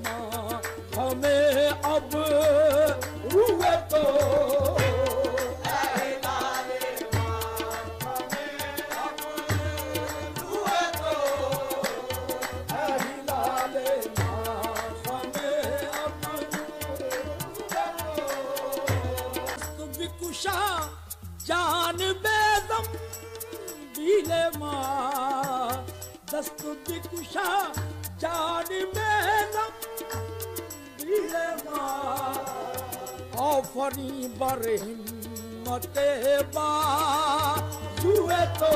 माँ हमें अब रुए तो जान बेदम बीले माँ दस्त बिकुशा जान बेदम बीले माँ आफरी बर हिम्मत बा जुए तो